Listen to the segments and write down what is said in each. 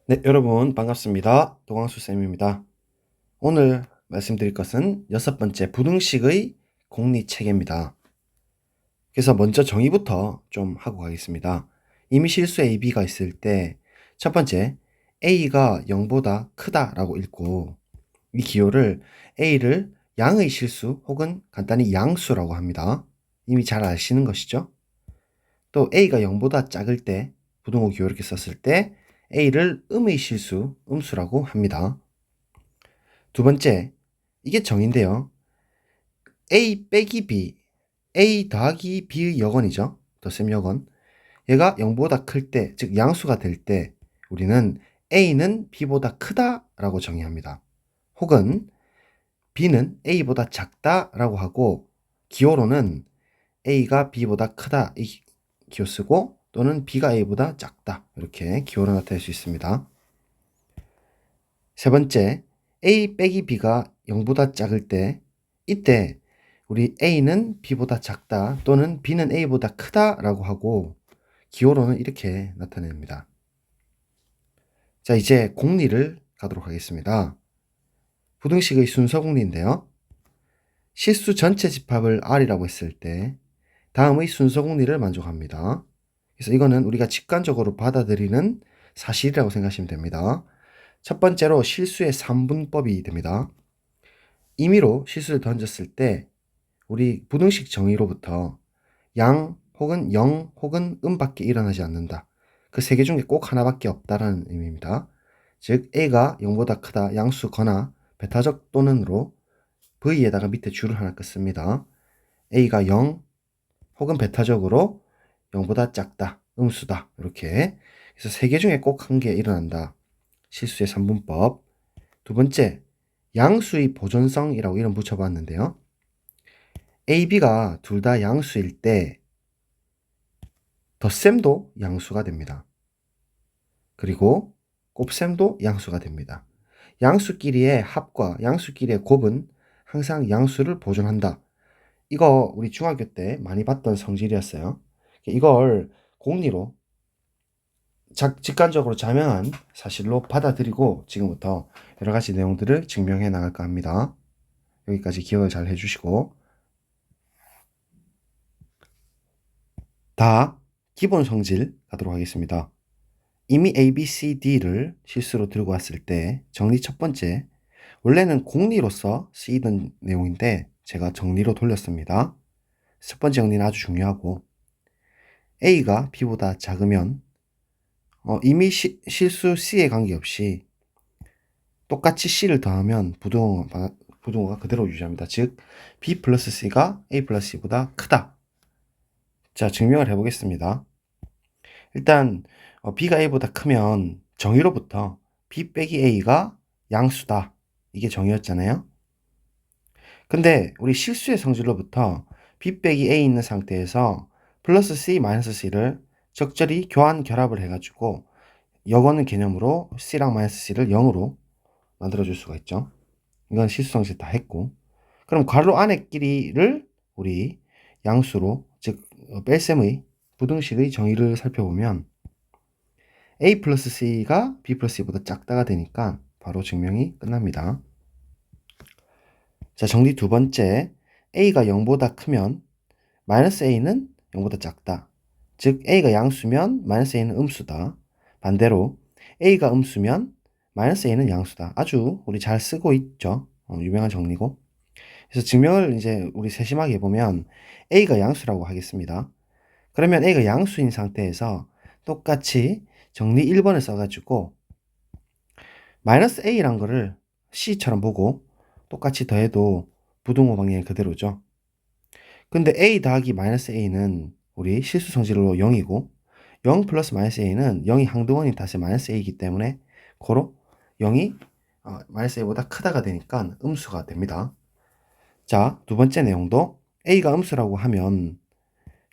네, 여러분 반갑습니다. 도광수 쌤입니다. 오늘 말씀드릴 것은 여섯 번째 부등식의 공리체계입니다. 그래서 먼저 정의부터 좀 하고 가겠습니다. 이미 실수 A, B가 있을 때 첫 번째 A가 0보다 크다라고 읽고 이 기호를 A를 양의 실수 혹은 간단히 양수라고 합니다. 이미 잘 아시는 것이죠. 또 A가 0보다 작을 때 부등호 기호 이렇게 썼을 때 A를 음의 실수, 음수라고 합니다. 두 번째, 이게 정인데요. A 빼기 B, A 더하기 B의 여건이죠. 덧셈 여건. 얘가 0보다 클 때, 즉 양수가 될 때 우리는 A는 B보다 크다라고 정의합니다. 혹은 B는 A보다 작다라고 하고 기호로는 A가 B보다 크다 이 기호 쓰고 또는 B가 A보다 작다 이렇게 기호로 나타낼 수 있습니다. 세 번째, A 빼기 B가 0보다 작을 때 이때 우리 A는 B보다 작다 또는 B는 A보다 크다라고 하고 기호로는 이렇게 나타냅니다. 자, 이제 공리를 가도록 하겠습니다. 부등식의 순서 공리인데요. 실수 전체 집합을 R이라고 했을 때 다음의 순서 공리를 만족합니다. 그래서 이거는 우리가 직관적으로 받아들이는 사실이라고 생각하시면 됩니다. 첫 번째로 실수의 3분법이 됩니다. 임의로 실수를 던졌을 때 우리 부등식 정의로부터 양 혹은 0 혹은 밖에 일어나지 않는다. 그 세 개 중에 꼭 하나밖에 없다라는 의미입니다. 즉 A가 0보다 크다 양수거나 배타적 또는으로 V에다가 밑에 줄을 하나 긋습니다. A가 0 혹은 배타적으로 0보다 작다, 음수다 이렇게. 그래서 세 개 중에 꼭 한 개 일어난다. 실수의 3분법. 두 번째, 양수의 보존성이라고 이름 붙여봤는데요. A, B가 둘 다 양수일 때 덧셈도 양수가 됩니다. 그리고 곱셈도 양수가 됩니다. 양수끼리의 합과 양수끼리의 곱은 항상 양수를 보존한다. 이거 우리 중학교 때 많이 봤던 성질이었어요. 이걸 공리로 직관적으로 자명한 사실로 받아들이고 지금부터 여러 가지 내용들을 증명해 나갈까 합니다. 여기까지 기억을 잘 해주시고 다 기본 성질 가도록 하겠습니다. 이미 A, B, C, D를 실수로 들고 왔을 때 정리 첫 번째, 원래는 공리로서 쓰이던 내용인데 제가 정리로 돌렸습니다. 첫 번째 정리는 아주 중요하고 A가 B보다 작으면 이미 실수 C에 관계없이 똑같이 C를 더하면 부등호가 그대로 유지합니다. 즉 B 플러스 C가 A 플러스 C보다 크다. 자, 증명을 해보겠습니다. 일단 B가 A보다 크면 정의로부터 B 빼기 A가 양수다. 이게 정의였잖아요. 근데 우리 실수의 성질로부터 B 빼기 A 있는 상태에서 플러스 C 마이너스 C를 적절히 교환 결합을 해가지고 여거는 개념으로 C랑 마이너스 C를 0으로 만들어줄 수가 있죠. 이건 실수 성질 다 했고 그럼 괄호 안에끼리를 우리 양수로 즉 뺄셈의 부등식의 정의를 살펴보면 A 플러스 C가 B 플러스 C보다 작다가 되니까 바로 증명이 끝납니다. 자, 정리 두 번째. A가 0보다 크면 마이너스 A는 0보다 작다. 즉 A가 양수면 마이너스 A는 음수다. 반대로 A가 음수면 마이너스 A는 양수다. 아주 우리 잘 쓰고 있죠. 유명한 정리고. 그래서 증명을 이제 우리 세심하게 해보면 A가 양수라고 하겠습니다. 그러면 A가 양수인 상태에서 똑같이 정리 1번을 써가지고 마이너스 A란 거를 C처럼 보고 똑같이 더해도 부등호 방향이 그대로죠. 근데 A 더하기 마이너스 A는 우리 실수 성질로 0이고 0 플러스 마이너스 A는 0이 항등원인 탓에 마이너스 A이기 때문에 고로 0이 마이너스 A보다 크다가 되니까 음수가 됩니다. 자, 두 번째 내용도 A가 음수라고 하면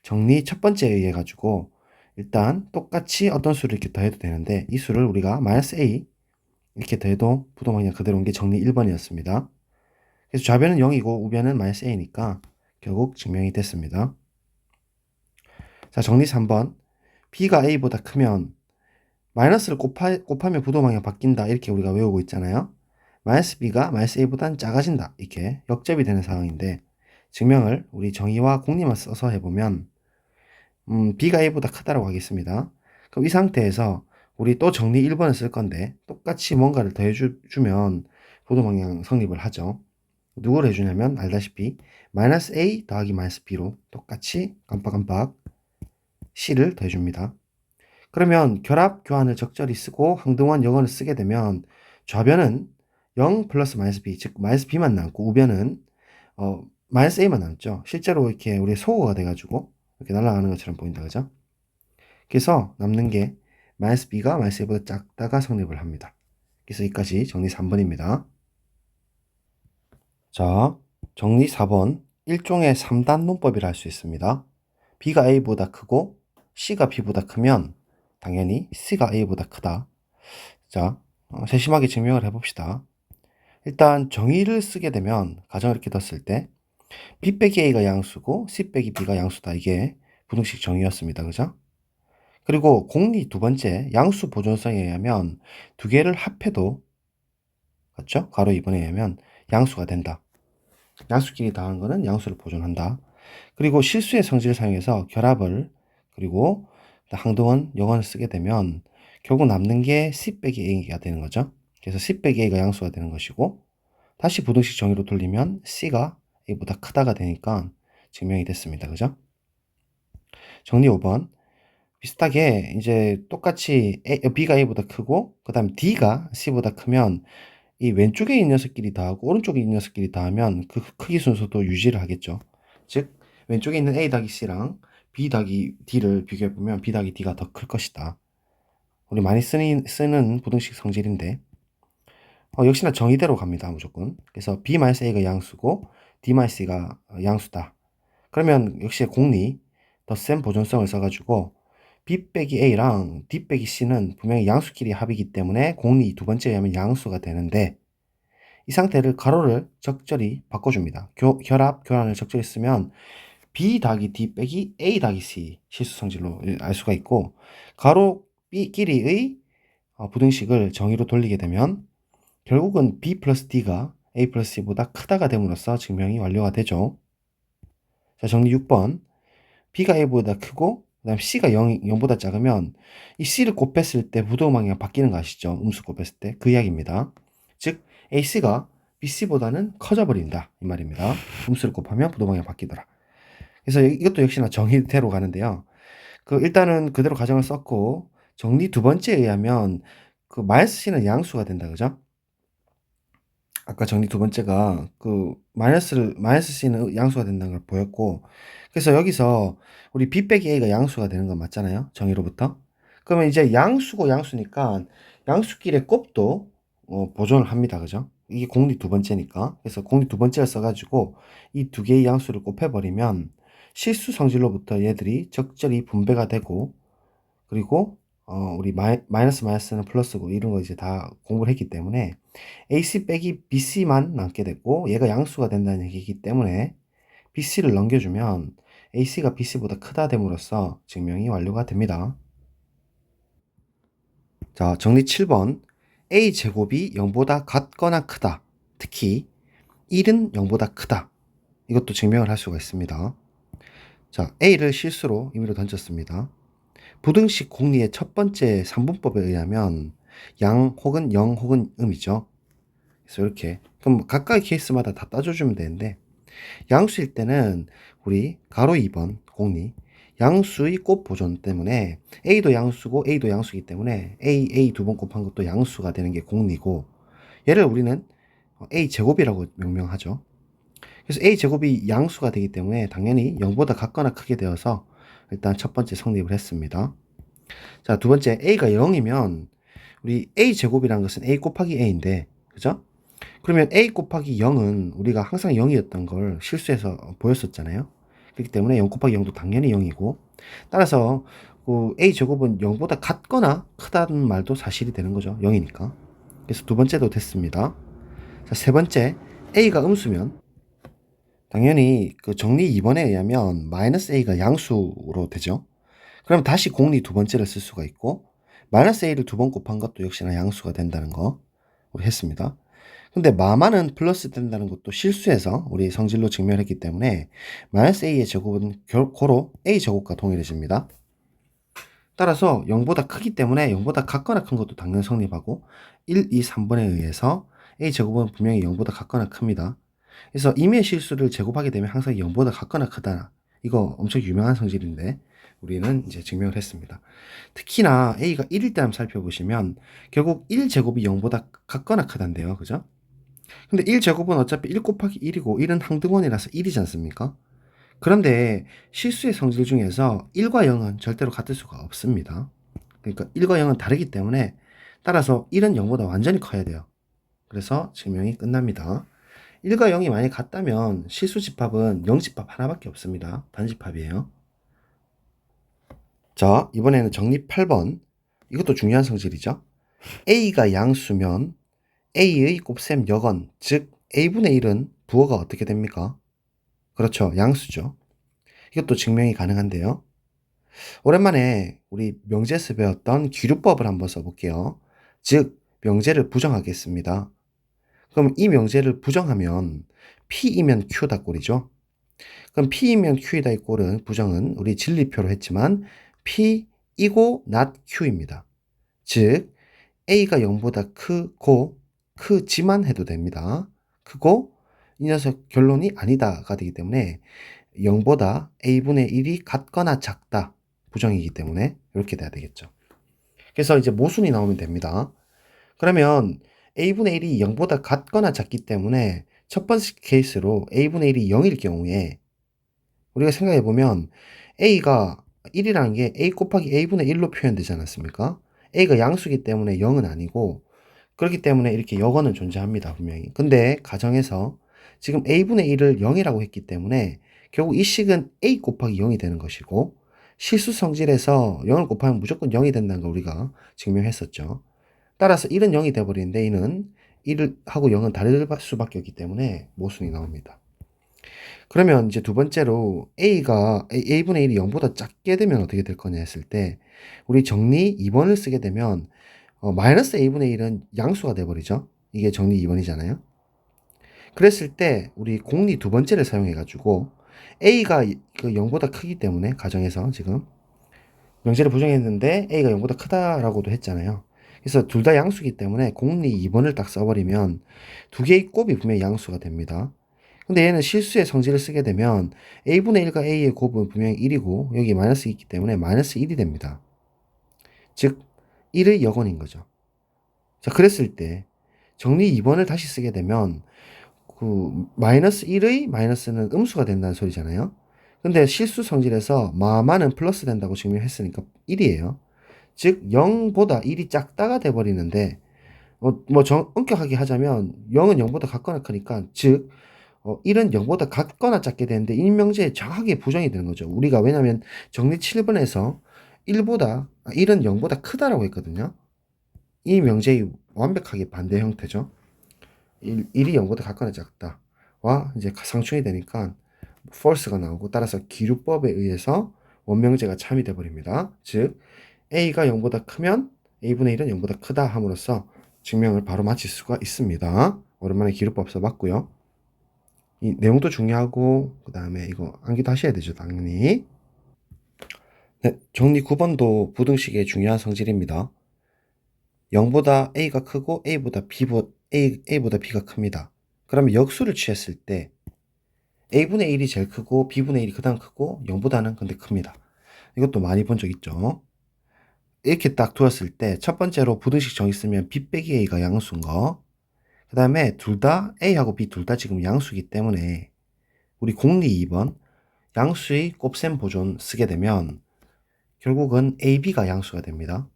정리 첫 번째에 의해 가지고 일단 똑같이 어떤 수를 이렇게 더해도 되는데 이 수를 우리가 마이너스 A 이렇게 더해도 부동방향 그대로 온 게 정리 1번이었습니다. 그래서 좌변은 0이고 우변은 마이너스 A니까 결국 증명이 됐습니다. 자, 정리 3번. B가 A보다 크면 마이너스를 곱하면 부동방향 바뀐다. 이렇게 우리가 외우고 있잖아요. 마이너스 b가 마이너스 a보다는 작아진다. 이렇게 역접이 되는 상황인데 증명을 우리 정의와 공리만 써서 해보면 b가 a보다 크다라고 하겠습니다. 그럼 이 상태에서 우리 또 정리 1번을 쓸 건데 똑같이 뭔가를 더해주면 부동방향 성립을 하죠. 누구를 해주냐면 알다시피 마이너스 a 더하기 마이너스 b로 똑같이 깜빡깜빡 c를 더해줍니다. 그러면 결합 교환을 적절히 쓰고 항등원 영어를 쓰게 되면 좌변은 0 플러스 마이너스 b, 즉 마이너스 b만 남고 우변은 마이너스 a만 남죠. 실제로 이렇게 우리 소거가 돼가지고 이렇게 날아가는 것처럼 보인다, 그죠? 그래서 남는 게 마이너스 b가 마이너스 a보다 작다가 성립을 합니다. 그래서 여기까지 정리 3번입니다. 자, 정리 4번. 일종의 3단 논법이라 할 수 있습니다. b가 a보다 크고 c가 b보다 크면 당연히 c가 a보다 크다. 자, 세심하게 증명을 해봅시다. 일단 정의를 쓰게 되면 가정을 이렇게 뒀을 때 b 빼기 a가 양수고 c 빼기 b가 양수다. 이게 부등식 정의였습니다. 그죠? 그리고 공리 두 번째 양수 보존성에 의하면 두 개를 합해도 맞죠? 가로 2번에 의하면 양수가 된다. 양수끼리 더한 거는 양수를 보존한다. 그리고 실수의 성질을 사용해서 결합을 그리고 항등원 영원을 쓰게 되면 결국 남는 게 c 빼기 a가 되는 거죠. 그래서 c 빼기 a가 양수가 되는 것이고 다시 부등식 정의로 돌리면 c가 a보다 크다가 되니까 증명이 됐습니다. 그죠? 정리 5번. 비슷하게 이제 똑같이 b가 a보다 크고 그 다음 d가 c보다 크면 이 왼쪽에 있는 녀석끼리 더하고 오른쪽에 있는 녀석끼리 더하면 그 크기 순서도 유지를 하겠죠. 즉 왼쪽에 있는 a 더하기 c랑 b 더하기 d를 비교해보면 b 더하기 d가 더 클 것이다. 우리 많이 쓰는 부등식 성질인데 역시나 정의대로 갑니다. 무조건. 그래서 b-a가 양수고 d-c가 양수다. 그러면 역시 공리 덧셈 보존성을 써가지고 b 빼기 a랑 d 빼기 c는 분명히 양수끼리 합이기 때문에 공리 두 번째에 의하면 양수가 되는데 이 상태를 가로를 적절히 바꿔줍니다. 결합, 교환을 적절히 쓰면 b 더하기 d 빼기 a 더하기 c 실수성질로 알 수가 있고 가로 b끼리의 부등식을 정의로 돌리게 되면 결국은 b 플러스 d가 a 플러스 c보다 크다가 됨으로써 증명이 완료가 되죠. 자, 정리 6번. b가 a보다 크고 그 다음 c가 0보다 작으면 이 c를 곱했을 때 부동방향이 바뀌는 거 아시죠? 음수 곱했을 때 그 이야기입니다. 즉 ac가 bc보다는 커져버린다 이 말입니다. 음수를 곱하면 부동방향이 바뀌더라. 그래서 이것도 역시나 정의대로 가는데요. 일단은 그대로 가정을 썼고 정리 두 번째에 의하면 그 마이너스 c는 양수가 된다, 그죠? 아까 정리 두 번째가 마이너스 c는 양수가 된다는 걸 보였고 그래서 여기서 우리 b 빼기 a가 양수가 되는 건 맞잖아요. 정의로부터. 그러면 이제 양수고 양수니까 양수끼리의 곱도 보존을 합니다. 그죠? 이게 공리 두 번째니까. 그래서 공리 두 번째를 써가지고 이 두 개의 양수를 곱해버리면 실수 성질로부터 얘들이 적절히 분배가 되고 그리고 우리 마이너스는 플러스고 이런 거 이제 다 공부를 했기 때문에 AC 빼기 BC만 남게 되고 얘가 양수가 된다는 얘기이기 때문에 BC를 넘겨주면 AC가 BC보다 크다 됨으로써 증명이 완료가 됩니다. 자, 정리 7번. A제곱이 0보다 같거나 크다. 특히 1은 0보다 크다. 이것도 증명을 할 수가 있습니다. 자, A를 실수로 임의로 던졌습니다. 부등식 공리의 첫 번째 3분법에 의하면 양 혹은 0 혹은 음이죠. 그래서 이렇게 그럼 각각의 케이스마다 다 따져주면 되는데 양수일 때는 우리 가로 2번 공리 양수의 곱 보존 때문에 A도 양수고 A도 양수이기 때문에 A 두 번 곱한 것도 양수가 되는 게 공리고 얘를 우리는 A제곱이라고 명명하죠. 그래서 A제곱이 양수가 되기 때문에 당연히 0보다 같거나 크게 되어서 일단 첫 번째 성립을 했습니다. 자, 두 번째 A가 0이면 우리 A제곱이라는 것은 A 곱하기 A인데 그죠? 그러면 A 곱하기 0은 우리가 항상 0이었던 걸 실수해서 보였었잖아요. 그렇기 때문에 0 곱하기 0도 당연히 0이고 따라서 A제곱은 0보다 같거나 크다는 말도 사실이 되는 거죠. 0이니까. 그래서 두 번째도 됐습니다. 자, 세 번째 A가 음수면 당연히 정리 2번에 의하면 마이너스 A가 양수로 되죠. 그럼 다시 공리 두 번째를 쓸 수가 있고 마이너스 a를 두 번 곱한 것도 역시나 양수가 된다는 거 우리 했습니다. 근데 마마는 플러스 된다는 것도 실수해서 우리 성질로 증명했기 때문에 마이너스 a의 제곱은 고로 a 제곱과 동일해집니다. 따라서 0보다 크기 때문에 0보다 같거나 큰 것도 당연히 성립하고 1, 2, 3번에 의해서 a 제곱은 분명히 0보다 같거나 큽니다. 그래서 임의의 실수를 제곱하게 되면 항상 0보다 같거나 크다. 이거 엄청 유명한 성질인데 우리는 이제 증명을 했습니다. 특히나 a가 1일 때 한번 살펴보시면 결국 1제곱이 0보다 같거나 크단데요. 그죠? 근데 1제곱은 어차피 1 곱하기 1이고 1은 항등원이라서 1이지 않습니까? 그런데 실수의 성질 중에서 1과 0은 절대로 같을 수가 없습니다. 그러니까 1과 0은 다르기 때문에 따라서 1은 0보다 완전히 커야 돼요. 그래서 증명이 끝납니다. 1과 0이 만약 같다면 실수 집합은 0집합 하나밖에 없습니다. 단집합이에요. 자, 이번에는 정리 8번. 이것도 중요한 성질이죠. A가 양수면 A의 곱셈 여건, 즉 A분의 1은 부호가 어떻게 됩니까? 그렇죠. 양수죠. 이것도 증명이 가능한데요. 오랜만에 우리 명제에서 배웠던 기류법을 한번 써볼게요. 즉, 명제를 부정하겠습니다. 그럼 이 명제를 부정하면 P이면 Q다 꼴이죠. 그럼 P이면 Q이다 이 꼴은 부정은 우리 진리표로 했지만 P이고 not Q입니다. 즉, A가 0보다 크지만 해도 됩니다. 크고 이 녀석 결론이 아니다가 되기 때문에 0보다 A분의 1이 같거나 작다. 부정이기 때문에 이렇게 돼야 되겠죠. 그래서 이제 모순이 나오면 됩니다. 그러면 A분의 1이 0보다 같거나 작기 때문에 첫 번째 케이스로 A분의 1이 0일 경우에 우리가 생각해보면 A가 1이라는 게 A 곱하기 A분의 1로 표현되지 않았습니까? A가 양수기 때문에 0은 아니고 그렇기 때문에 이렇게 여건은 존재합니다. 분명히. 근데 가정에서 지금 A분의 1을 0이라고 했기 때문에 결국 이 식은 A 곱하기 0이 되는 것이고 실수 성질에서 0을 곱하면 무조건 0이 된다는 걸 우리가 증명했었죠. 따라서 1은 0이 돼버리는데 A는 1을 하고 0은 다를 수밖에 없기 때문에 모순이 나옵니다. 그러면 이제 두 번째로 A분의 1이 0보다 작게 되면 어떻게 될 거냐 했을 때 우리 정리 2번을 쓰게 되면 마이너스 A분의 1은 양수가 돼버리죠. 이게 정리 2번이잖아요. 그랬을 때 우리 공리 두 번째를 사용해가지고 A가 그 0보다 크기 때문에 가정에서 지금 명제를 부정했는데 A가 0보다 크다라고도 했잖아요. 그래서 둘 다 양수기 때문에 공리 2번을 딱 써버리면 두 개의 곱이 분명히 양수가 됩니다. 근데 얘는 실수의 성질을 쓰게 되면 A분의 1과 A의 곱은 분명히 1이고 여기 마이너스 있기 때문에 마이너스 1이 됩니다. 즉 1의 여건인 거죠. 자, 그랬을 때 정리 2번을 다시 쓰게 되면 그 마이너스 1의 마이너스는 음수가 된다는 소리잖아요. 근데 실수 성질에서 마는 플러스 된다고 증명했으니까 1이에요. 즉 0보다 1이 작다가 돼버리는데 엄격하게 하자면 0은 0보다 같거나 크니까 즉 1은 0보다 같거나 작게 되는데 이 명제에 정확하게 부정이 되는 거죠. 우리가 왜냐면 정리 7번에서 1은 0보다 크다라고 했거든요. 이 명제의 완벽하게 반대 형태죠. 1이 0보다 같거나 작다. 와 이제 상충이 되니까 false가 나오고 따라서 기류법에 의해서 원명제가 참이 되어버립니다. 즉 A가 0보다 크면 A분의 1은 0보다 크다 함으로써 증명을 바로 마칠 수가 있습니다. 오랜만에 기류법 써봤고요. 이 내용도 중요하고 그 다음에 이거 암기도 하셔야 되죠. 당연히. 네, 정리 9번도 부등식의 중요한 성질입니다. 0보다 A가 크고 A보다 B가 큽니다. 그러면 역수를 취했을 때 A분의 1이 제일 크고 B분의 1이 그 다음 크고 0보다는 근데 큽니다. 이것도 많이 본 적 있죠. 이렇게 딱 두었을 때 첫 번째로 부등식 정의 쓰면 B 빼기 A가 양수인 거. 그 다음에 둘 다 A하고 B 둘 다 지금 양수이기 때문에 우리 공리 2번 양수의 곱셈 보존 쓰게 되면 결국은 AB가 양수가 됩니다.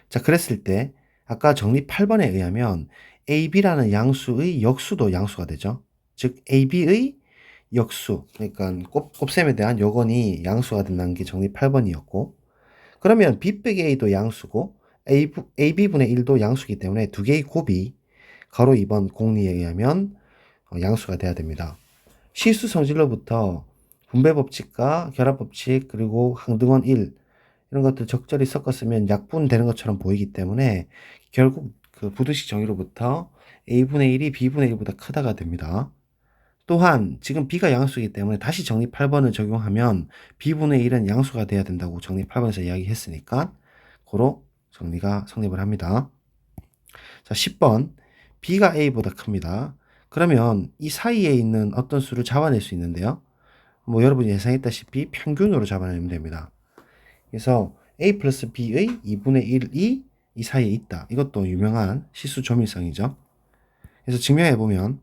자, 그랬을 때 아까 정리 8번에 의하면 AB라는 양수의 역수도 양수가 되죠. 즉 AB의 역수, 그러니까 곱셈에 대한 여건이 양수가 된다는 게 정리 8번이었고 그러면 B 빼기 A도 양수고 AB분의 1도 양수이기 때문에 두 개의 곱이 가로 2번 공리에 의하면 양수가 돼야 됩니다. 실수 성질로부터 분배 법칙과 결합 법칙 그리고 항등원 1 이런 것들 적절히 섞었으면 약분 되는 것처럼 보이기 때문에 결국 그 부등식 정의로부터 a분의 1이 b분의 1보다 크다가 됩니다. 또한 지금 b가 양수이기 때문에 다시 정리 8번을 적용하면 b분의 1은 양수가 돼야 된다고 정리 8번에서 이야기했으니까 고로 정리가 성립을 합니다. 자, 10번 b가 a보다 큽니다. 그러면 이 사이에 있는 어떤 수를 잡아낼 수 있는데요. 뭐 여러분이 예상했다시피 평균으로 잡아내면 됩니다. 그래서 a 플러스 b의 2분의 1이 이 사이에 있다. 이것도 유명한 실수 조밀성이죠. 그래서 증명해보면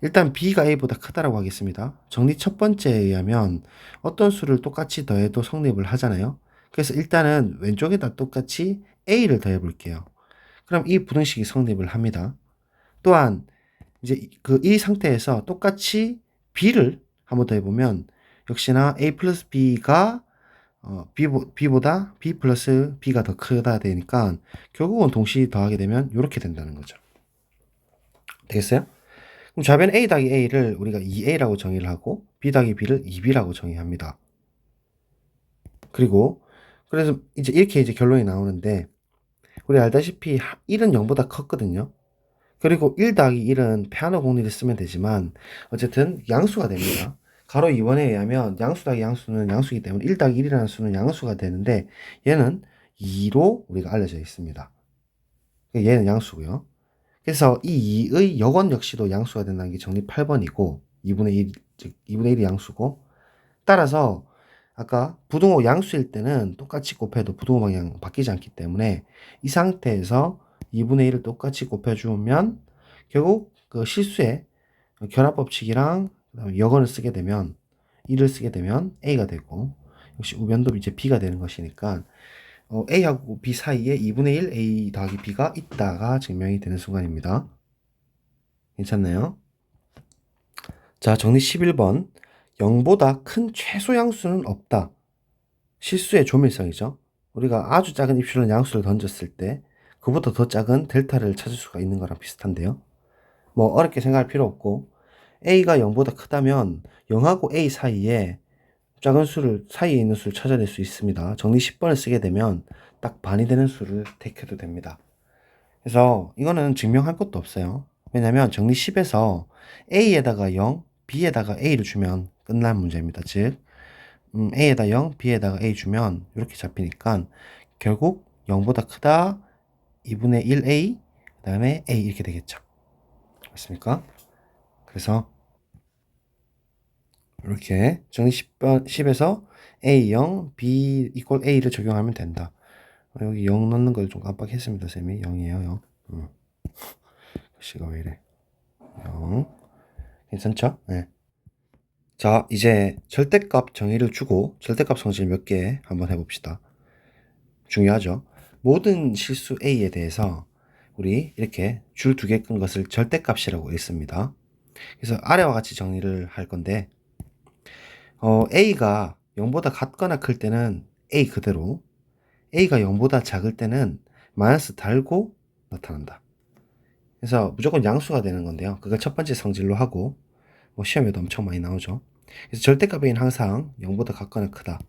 일단 b가 a보다 크다라고 하겠습니다. 정리 첫 번째에 의하면 어떤 수를 똑같이 더해도 성립을 하잖아요. 그래서 일단은 왼쪽에다 똑같이 a를 더해 볼게요. 그럼 이 부등식이 성립을 합니다. 또한 이제 이 상태에서 똑같이 b를 한번 더해 보면 역시나 a 플러스 b가 b보다 b 플러스 b가 더 크다 되니까 결국은 동시 더하게 되면 이렇게 된다는 거죠. 되겠어요? 그럼 좌변 a 더하기 a를 우리가 2a라고 정의를 하고 b 더하기 b를 2b라고 정의합니다. 그리고 그래서 이렇게 결론이 나오는데 우리 알다시피 1은 0보다 컸거든요. 그리고 1 더하기 1은 페아너 공리를 쓰면 되지만 어쨌든 양수가 됩니다. 가로 2번에 의하면 양수 더하기 양수는 양수이기 때문에 1 더하기 1이라는 수는 양수가 되는데 얘는 2로 우리가 알려져 있습니다. 얘는 양수고요. 그래서 이 2의 여건 역시도 양수가 된다는 게 정리 8번이고 2분의 1, 즉 2분의 1이 양수고 따라서 아까 부등호 양수일 때는 똑같이 곱해도 부등호 방향 바뀌지 않기 때문에 이 상태에서 2분의 1을 똑같이 곱해주면 결국 그 실수의 결합법칙이랑 여건을 쓰게 되면 1을 쓰게 되면 a가 되고 역시 우변도 이제 b가 되는 것이니까 a하고 b 사이에 2분의 1 a 더하기 b가 있다가 증명이 되는 순간입니다. 괜찮나요? 자, 정리 11번 0보다 큰 최소 양수는 없다. 실수의 조밀성이죠. 우리가 아주 작은 입실론 양수를 던졌을 때 그보다 더 작은 델타를 찾을 수가 있는 거랑 비슷한데요. 뭐 어렵게 생각할 필요 없고 a가 0보다 크다면 0하고 a 사이에 작은 수를 사이에 있는 수를 찾아낼 수 있습니다. 정리 10번을 쓰게 되면 딱 반이 되는 수를 택해도 됩니다. 그래서 이거는 증명할 것도 없어요. 왜냐면 정리 10에서 a에다가 0, b에다가 a를 주면 끝난 문제입니다. 즉 a에다 0, b에다가 a 주면 이렇게 잡히니까 결국 0보다 크다 2분의 1a 그 다음에 a 이렇게 되겠죠. 맞습니까? 그래서 이렇게 정리 10에서 a0, b 이퀄 a를 적용하면 된다. 여기 0 넣는 걸 좀 깜빡했습니다. 쌤이 0이에요. 0. 글씨가 왜 이래. 0. 괜찮죠? 네. 자, 이제 절대값 정의를 주고 절대값 성질 몇 개 한번 해봅시다. 중요하죠. 모든 실수 a에 대해서 우리 이렇게 줄 2개 끈 것을 절대값이라고 읽습니다. 그래서 아래와 같이 정리를 할 건데 a가 0보다 같거나 클 때는 a 그대로, a가 0보다 작을 때는 마이너스 달고 나타난다. 그래서 무조건 양수가 되는 건데요. 그걸 첫 번째 성질로 하고 뭐 시험에도 엄청 많이 나오죠. 그래서 절대값 a는 항상 0보다 같거나 크다.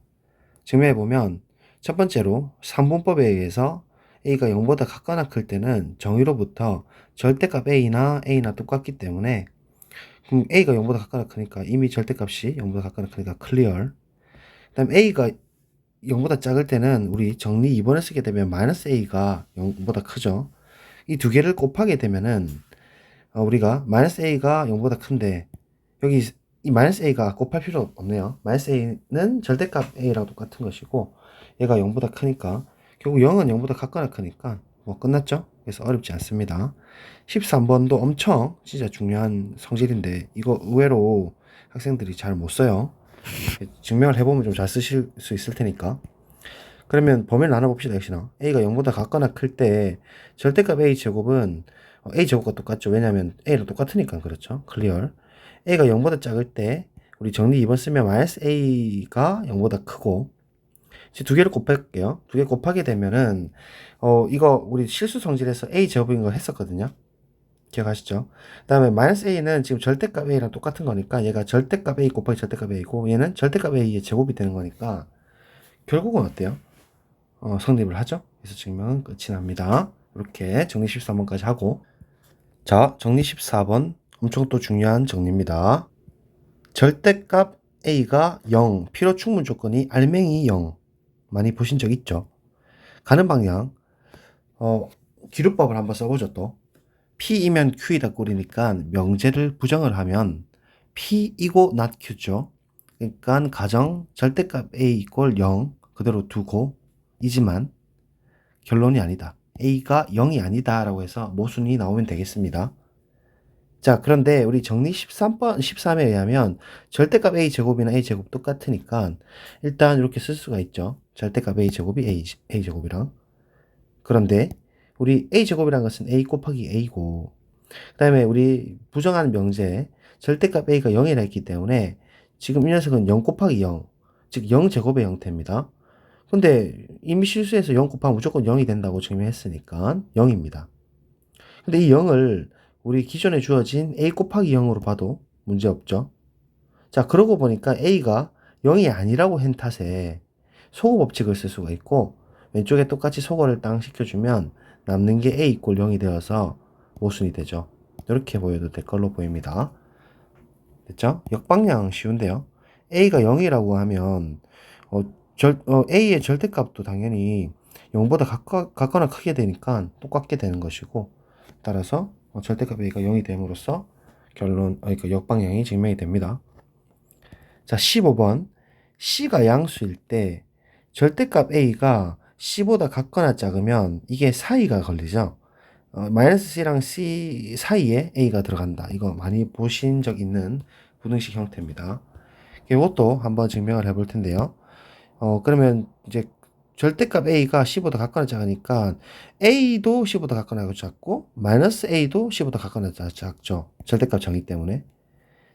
증명해보면 첫 번째로 3분법에 의해서 a가 0보다 같거나 클 때는 정의로부터 절대값 a나 똑같기 때문에 그럼 a가 0보다 같거나 크니까 이미 절대값이 0보다 같거나 크니까 클리어. 그 다음 a가 0보다 작을 때는 우리 정리 2번을 쓰게 되면 마이너스 a가 0보다 크죠. 이 두 개를 곱하게 되면은 우리가 마이너스 a가 0보다 큰데 여기 이 마이너스 a가 곱할 필요 없네요. 마이너스 a는 절대값 a랑 똑같은 것이고 얘가 0보다 크니까 결국 0은 0보다 같거나 크니까 뭐 끝났죠? 그래서 어렵지 않습니다. 13번도 엄청 진짜 중요한 성질인데 이거 의외로 학생들이 잘 못 써요. 증명을 해보면 좀 잘 쓰실 수 있을 테니까. 그러면 범위를 나눠봅시다. 역시나 a가 0보다 같거나 클 때 절대값 a 제곱은 a 제곱과 똑같죠. 왜냐하면 a랑 똑같으니까. 그렇죠. 클리어. a가 0보다 작을 때 우리 정리 2번 쓰면 마이너스 a가 0보다 크고 이제 두 개를 곱할게요. 두 개 곱하게 되면은 이거 우리 실수 성질에서 a 제곱인 거 했었거든요. 기억하시죠? 그 다음에 마이너스 a는 지금 절대값 a랑 똑같은 거니까 얘가 절대값 a 곱하기 절대값 a고 얘는 절대값 a의 제곱이 되는 거니까 결국은 어때요? 성립을 하죠. 그래서 증명은 끝이 납니다. 이렇게 정리 13번까지 하고, 자, 정리 14번 엄청 또 중요한 정리입니다. 절대값 A가 0, 필요 충분 조건이 알맹이 0. 많이 보신 적 있죠? 가는 방향, 기루법을 한번 써보죠 또. P이면 Q이다 꼴이니까 명제를 부정을 하면 P이고 not Q죠. 그러니까 가정 절대값 A 이꼴 0 그대로 두고 이지만 결론이 아니다. A가 0이 아니다 라고 해서 모순이 나오면 되겠습니다. 자, 그런데 우리 정리 13번, 13에 의하면 절대값 A제곱이나 A제곱 똑같으니까 일단 이렇게 쓸 수가 있죠. 절대값 A제곱이 A제곱이랑. 그런데 우리 A제곱이라는 것은 A 곱하기 A고, 그 다음에 우리 부정한 명제 절대값 A가 0이라 했기 때문에 지금 이 녀석은 0 곱하기 0, 즉 0제곱의 형태입니다. 근데 이미 실수해서 0 곱하면 무조건 0이 된다고 증명했으니까 0입니다. 근데 이 0을 우리 기존에 주어진 A 곱하기 0으로 봐도 문제없죠. 자, 그러고 보니까 A가 0이 아니라고 한 탓에 소거 법칙을 쓸 수가 있고, 왼쪽에 똑같이 소거를 땅 시켜주면 남는 게 A 이꼴 0이 되어서 모순이 되죠. 이렇게 보여도 될 걸로 보입니다. 됐죠? 역방향 쉬운데요. A가 0이라고 하면 A의 절대값도 당연히 0보다 같거나 크게 되니까 똑같게 되는 것이고, 따라서 절대값 A가 0이 됨으로써 그러니까 역방향이 증명이 됩니다. 자, 15번. C가 양수일 때 절대값 A가 C보다 같거나 작으면 이게 사이가 걸리죠. 마이너스 C랑 C 사이에 A가 들어간다. 이거 많이 보신 적 있는 부등식 형태입니다. 이것도 한번 증명을 해볼 텐데요. 그러면 이제 절대값 A가 C보다 같거나 작으니까 A도 C보다 같거나 작고 마이너스 A도 C보다 같거나 작죠. 절대값 정의 때문에.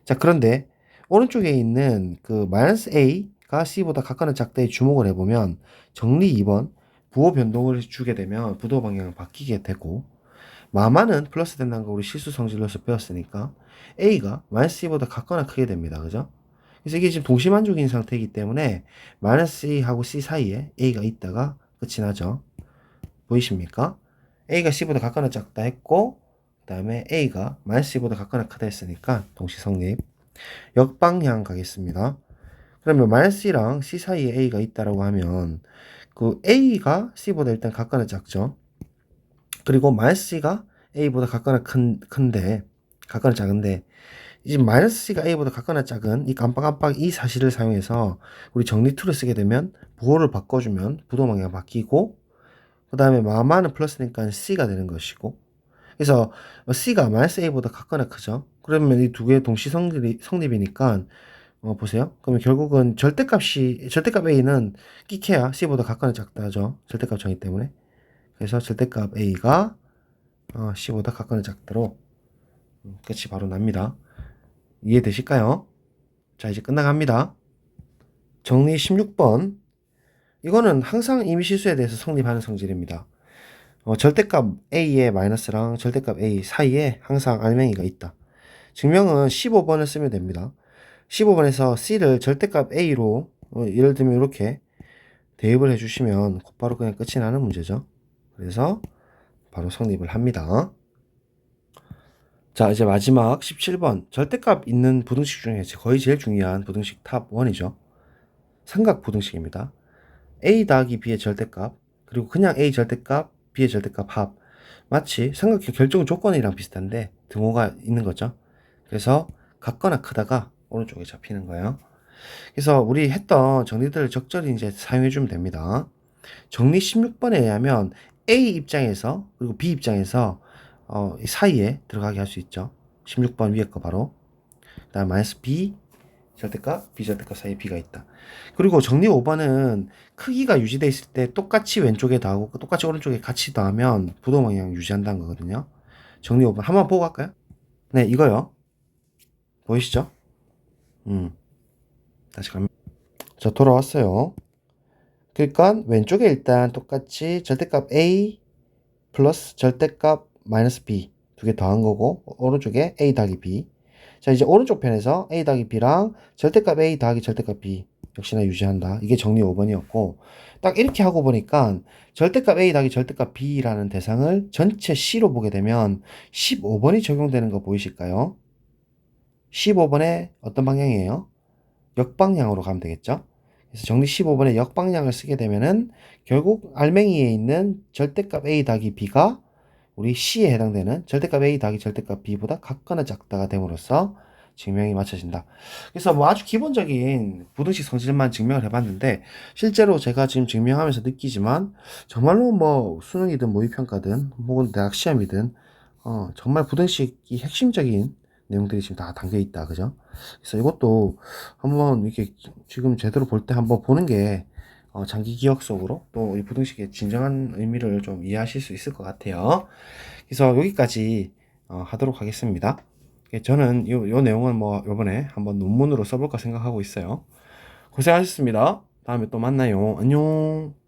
자, 그런데 오른쪽에 있는 그 마이너스 A가 C보다 같거나 작다에 주목을 해보면 정리 2번 부호 변동을 주게 되면 부호 방향을 바뀌게 되고, 마마는 플러스 된다는 거 우리 실수 성질로서 배웠으니까 A가 마이너스 C보다 같거나 크게 됩니다. 그죠? 그래서 이게 지금 동시만족인 상태이기 때문에 마이너스 C하고 C 사이에 A가 있다가 끝이 나죠. 보이십니까? A가 C보다 같거나 작다 했고, 그 다음에 A가 마이너스 C보다 같거나 크다 했으니까 동시 성립. 역방향 가겠습니다. 그러면 마이너스 C랑 C 사이에 A가 있다라고 하면 그 A가 C보다 일단 같거나 작죠. 그리고 마이너스 C가 A보다 같거나 같거나 작은데, 이제 마이너스 C가 A보다 같거나 작은 이 깜빡깜빡 이 사실을 사용해서 우리 정리 툴을 쓰게 되면 부호를 바꿔주면 부호 방향이 바뀌고, 그 다음에 마마는 플러스니까 C가 되는 것이고, 그래서 C가 마이너스 A보다 같거나 크죠. 그러면 이 두 개의 동시 성립이니까 보세요. 그러면 결국은 절대값 A는 끼케야 C보다 같거나 작다죠. 절대값 정의 때문에. 그래서 절대값 A가 C보다 같거나 작도록 끝이 바로 납니다. 이해되실까요? 자, 이제 끝나갑니다. 정리 16번. 이거는 항상 임의 실수에 대해서 성립하는 성질입니다. 절대값 A의 마이너스랑 절대값 A 사이에 항상 알맹이가 있다. 증명은 15번을 쓰면 됩니다. 15번에서 C를 절대값 A로 예를 들면 이렇게 대입을 해주시면 곧바로 그냥 끝이 나는 문제죠. 그래서 바로 성립을 합니다. 자, 이제 마지막 17번. 절대값 있는 부등식 중에 거의 제일 중요한 부등식 탑 1이죠. 삼각 부등식입니다. A 더하기 B의 절대값, 그리고 그냥 A 절대값, B의 절대값 합. 마치 삼각형 결정 조건이랑 비슷한데 등호가 있는 거죠. 그래서 같거나 크다가 오른쪽에 잡히는 거예요. 그래서 우리 했던 정리들을 적절히 이제 사용해 주면 됩니다. 정리 16번에 의하면 A 입장에서 그리고 B 입장에서 이 사이에 들어가게 할 수 있죠. 16번 위에 거 바로. 그다음 마이너스 B 절대값, B 절대값 사이에 B가 있다. 그리고 정리 5번은 크기가 유지되어 있을 때 똑같이 왼쪽에 더하고 똑같이 오른쪽에 같이 더하면 부호 방향 유지한다는 거거든요. 정리 5번 한번 보고 갈까요? 네, 이거요. 보이시죠? 다시 갑니다. 자, 돌아왔어요. 그러니까 왼쪽에 일단 똑같이 절대값 A 플러스 절대값 마이너스 B 두 개 더한 거고, 오른쪽에 A 더하기 B. 자, 이제 오른쪽 편에서 A 더하기 B랑 절대값 A 더하기 절대값 B 역시나 유지한다. 이게 정리 5번이었고, 딱 이렇게 하고 보니까 절대값 A 더하기 절대값 B라는 대상을 전체 C로 보게 되면 15번이 적용되는 거 보이실까요? 15번에 어떤 방향이에요? 역방향으로 가면 되겠죠? 그래서 정리 15번에 역방향을 쓰게 되면은 결국 알맹이에 있는 절대값 A 더하기 B가 우리 C에 해당되는 절대값 A 더하기 절대값 B보다 같거나 작다가 됨으로써 증명이 맞춰진다. 그래서 뭐 아주 기본적인 부등식 성질만 증명을 해봤는데 실제로 제가 지금 증명하면서 느끼지만 정말로 뭐 수능이든 모의평가든 혹은 대학 시험이든 정말 부등식이 핵심적인 내용들이 지금 다 담겨 있다. 그죠? 그래서 이것도 한번 이렇게 지금 제대로 볼 때 한번 보는 게 장기 기억 속으로 또 이 부등식의 진정한 의미를 좀 이해하실 수 있을 것 같아요. 그래서 여기까지 하도록 하겠습니다. 저는 요 내용은 뭐 요번에 한번 논문으로 써볼까 생각하고 있어요. 고생하셨습니다. 다음에 또 만나요. 안녕.